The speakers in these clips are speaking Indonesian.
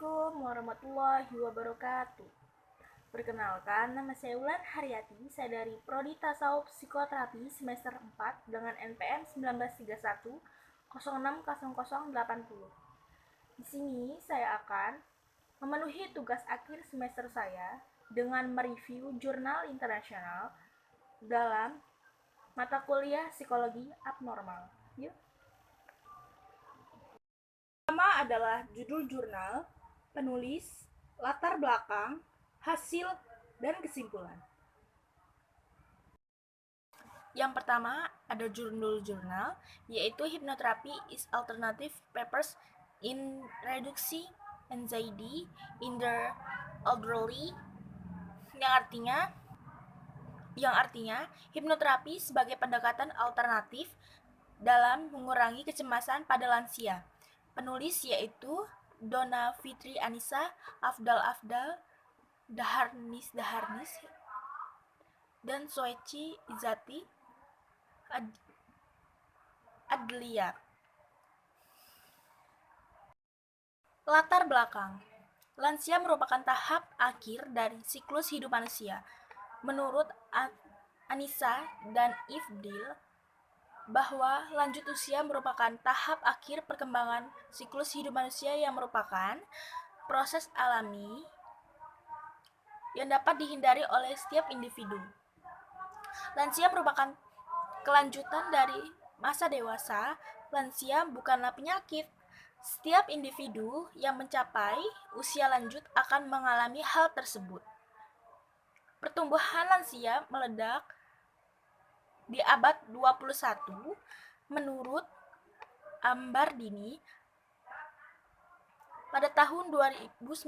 Assalamualaikum warahmatullahi wabarakatuh. Perkenalkan, nama saya Wulan Haryati. Saya dari Prodi Tasawuf Psikoterapi semester 4 dengan NPM 1931 060080. Di sini saya akan memenuhi tugas akhir semester saya dengan mereview jurnal internasional dalam mata kuliah psikologi abnormal. Yuk. Pertama adalah judul jurnal, penulis, latar belakang, hasil, dan kesimpulan. Yang pertama ada judul jurnal, yaitu Hypnotherapy is Alternative Papers in Reducing Anxiety in the Elderly, yang artinya hipnoterapi sebagai pendekatan alternatif dalam mengurangi kecemasan pada lansia. Penulis yaitu Donna Fitri Anissa, Afdal Daharnis dan Soechi Izati Adlia. Latar belakang. Lansia merupakan tahap akhir dari siklus hidup manusia. Menurut Anissa dan Ifdil, bahwa lanjut usia merupakan tahap akhir perkembangan siklus hidup manusia yang merupakan proses alami yang dapat dihindari oleh setiap individu. Lansia merupakan kelanjutan dari masa dewasa. Lansia bukanlah penyakit. Setiap individu yang mencapai usia lanjut akan mengalami hal tersebut. Pertumbuhan lansia meledak di abad 21 menurut Ambardini. Pada tahun 2009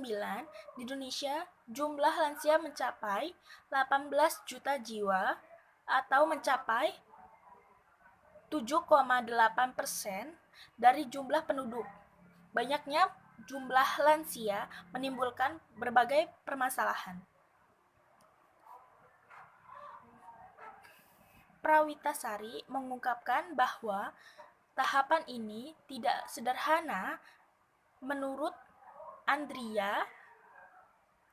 di Indonesia jumlah lansia mencapai 18 juta jiwa atau mencapai 7,8% dari jumlah penduduk. Banyaknya jumlah lansia menimbulkan berbagai permasalahan. Prawitasari mengungkapkan bahwa tahapan ini tidak sederhana. Menurut Andrea,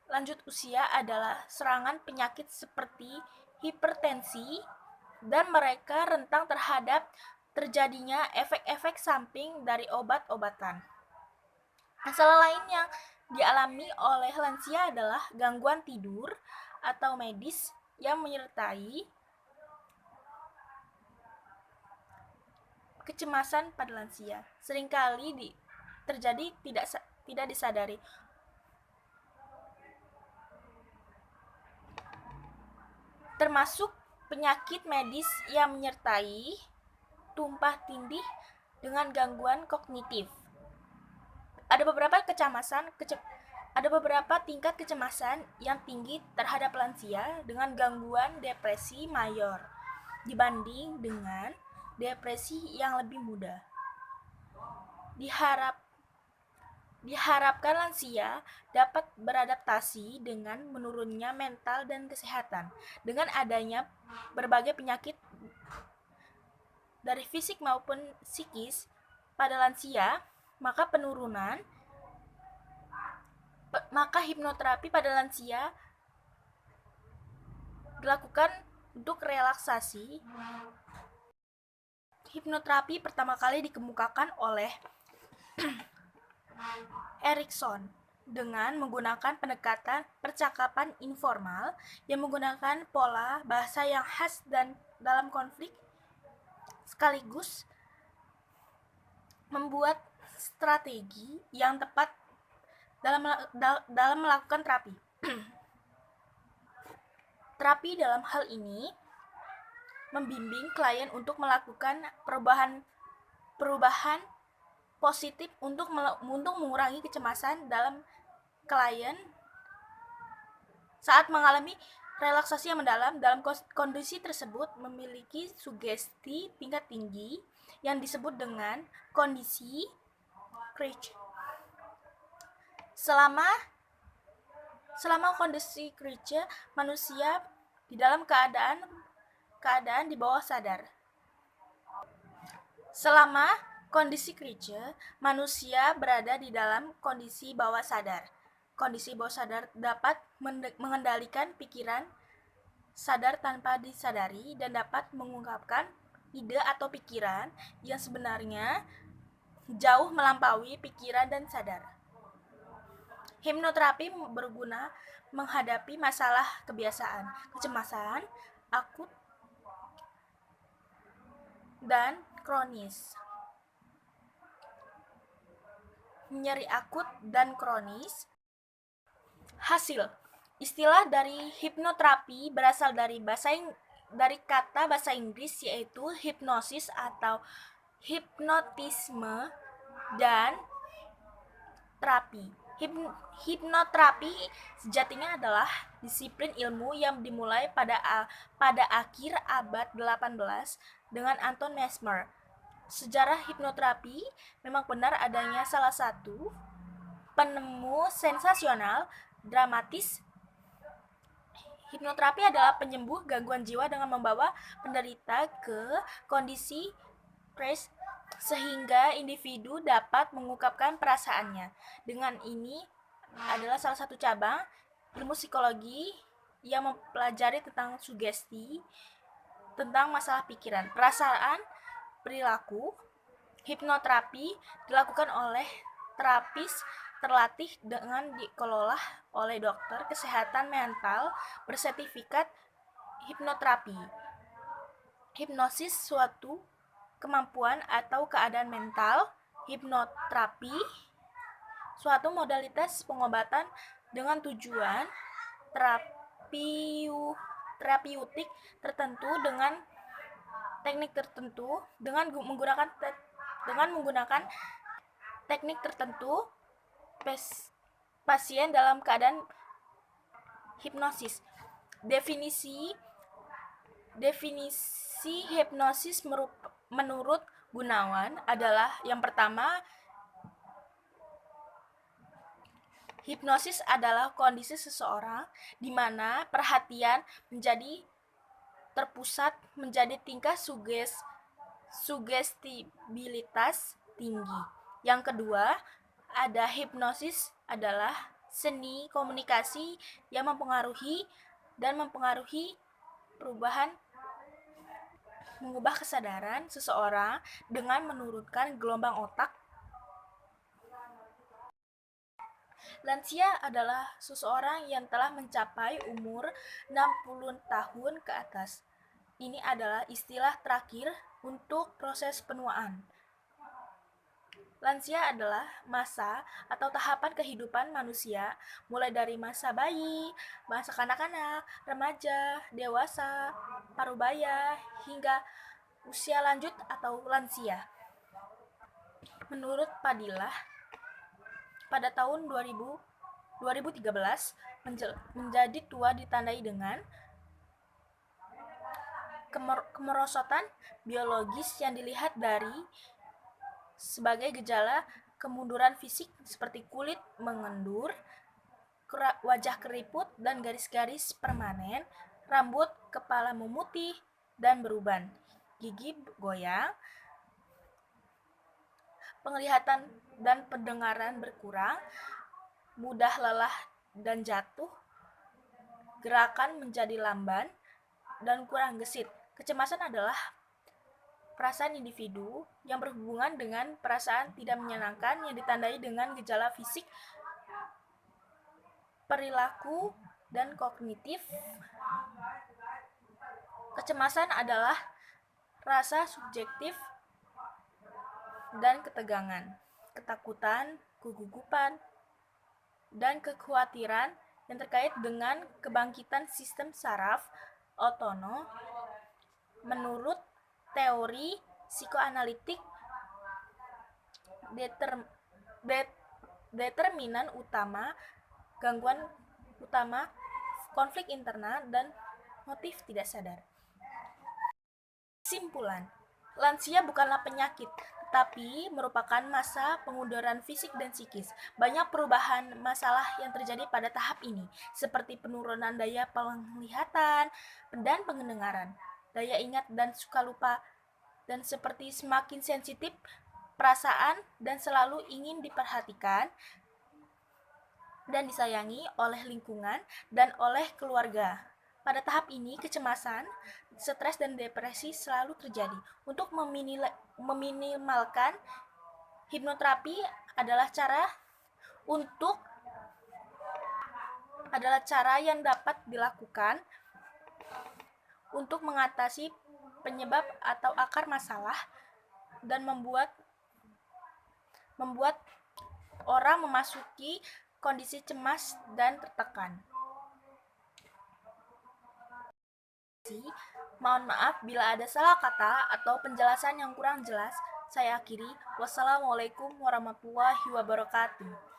lanjut usia adalah serangan penyakit seperti hipertensi dan mereka rentan terhadap terjadinya efek-efek samping dari obat-obatan. Masalah lain yang dialami oleh lansia adalah gangguan tidur atau medis yang menyertai kecemasan pada lansia. Seringkali terjadi tidak disadari. Termasuk penyakit medis yang menyertai tumpah tindih dengan gangguan kognitif. Ada beberapa tingkat kecemasan yang tinggi terhadap lansia dengan gangguan depresi mayor dibanding dengan depresi yang lebih muda. Diharapkan lansia dapat beradaptasi dengan menurunnya mental dan kesehatan. Dengan adanya berbagai penyakit dari fisik maupun psikis pada lansia, maka hipnoterapi pada lansia dilakukan untuk relaksasi. Hipnoterapi pertama kali dikemukakan oleh Erikson dengan menggunakan pendekatan percakapan informal yang menggunakan pola bahasa yang khas dan dalam konflik, sekaligus membuat strategi yang tepat dalam melakukan terapi. Terapi dalam hal ini membimbing klien untuk melakukan perubahan positif untuk mengurangi kecemasan dalam klien saat mengalami relaksasi yang mendalam. Dalam kondisi tersebut memiliki sugesti tingkat tinggi yang disebut dengan kondisi Krich. Selama kondisi Krich, manusia di dalam keadaan di bawah sadar. Selama Kondisi Creature, manusia berada di dalam kondisi bawah sadar. Kondisi bawah sadar dapat mengendalikan pikiran sadar tanpa disadari dan dapat mengungkapkan ide atau pikiran yang sebenarnya jauh melampaui pikiran dan sadar. Hipnoterapi berguna menghadapi masalah kebiasaan, kecemasan, akut, dan kronis. Nyeri akut dan kronis. Hasil. Istilah dari hipnoterapi berasal dari kata bahasa Inggris yaitu hipnosis atau hipnotisme dan terapi. Hipnoterapi sejatinya adalah disiplin ilmu yang dimulai pada akhir abad 18 dengan Anton Mesmer. Sejarah hipnoterapi memang benar adanya salah satu penemu sensasional dramatis. Hipnoterapi adalah penyembuh gangguan jiwa dengan membawa penderita ke kondisi stres sehingga individu dapat mengungkapkan perasaannya. Dengan ini adalah salah satu cabang ilmu psikologi yang mempelajari tentang sugesti, tentang masalah pikiran, perasaan, perilaku. Hipnoterapi dilakukan oleh terapis terlatih dengan dikelola oleh dokter kesehatan mental bersertifikat hipnoterapi. Hipnosis suatu kemampuan atau keadaan mental. Hipnoterapi suatu modalitas pengobatan dengan tujuan terapeutik tertentu dengan teknik tertentu dengan menggunakan teknik tertentu pasien dalam keadaan hipnosis. Definisi hipnosis menurut Gunawan adalah yang pertama, hipnosis adalah kondisi seseorang di mana perhatian menjadi terpusat menjadi tingkat sugestibilitas tinggi. Yang kedua, ada hipnosis adalah seni komunikasi yang mempengaruhi mengubah kesadaran seseorang dengan menurunkan gelombang otak. Lansia adalah seseorang yang telah mencapai umur 60 tahun ke atas. Ini adalah istilah terakhir untuk proses penuaan. Lansia adalah masa atau tahapan kehidupan manusia mulai dari masa bayi, masa kanak-kanak, remaja, dewasa, parubaya, hingga usia lanjut atau lansia. Menurut Padilla, pada tahun 2013 menjadi tua ditandai dengan kemerosotan biologis yang dilihat dari sebagai gejala kemunduran fisik seperti kulit mengendur, wajah keriput dan garis-garis permanen, rambut kepala memutih dan beruban, gigi goyang, penglihatan dan pendengaran berkurang, mudah lelah dan jatuh, gerakan menjadi lamban, dan kurang gesit. Kecemasan adalah perasaan individu yang berhubungan dengan perasaan tidak menyenangkan yang ditandai dengan gejala fisik, perilaku, dan kognitif. Kecemasan adalah rasa subjektif dan ketegangan, ketakutan, kegugupan, dan kekhawatiran yang terkait dengan kebangkitan sistem saraf otonom. Menurut teori psikoanalitik, determinan utama gangguan utama konflik internal dan motif tidak sadar. Kesimpulan, lansia bukanlah penyakit, tetapi merupakan masa pengunduran fisik dan psikis. Banyak perubahan masalah yang terjadi pada tahap ini, seperti penurunan daya penglihatan dan pendengaran, daya ingat dan suka lupa, dan seperti semakin sensitif perasaan dan selalu ingin diperhatikan dan disayangi oleh lingkungan dan oleh keluarga. Pada tahap ini, kecemasan, stres, dan depresi selalu terjadi. Untuk meminimalkan, hipnoterapi adalah cara yang dapat dilakukan untuk mengatasi penyebab atau akar masalah dan membuat orang memasuki kondisi cemas dan tertekan. Mohon maaf bila ada salah kata atau penjelasan yang kurang jelas. Saya akhiri. Wassalamualaikum warahmatullahi wabarakatuh.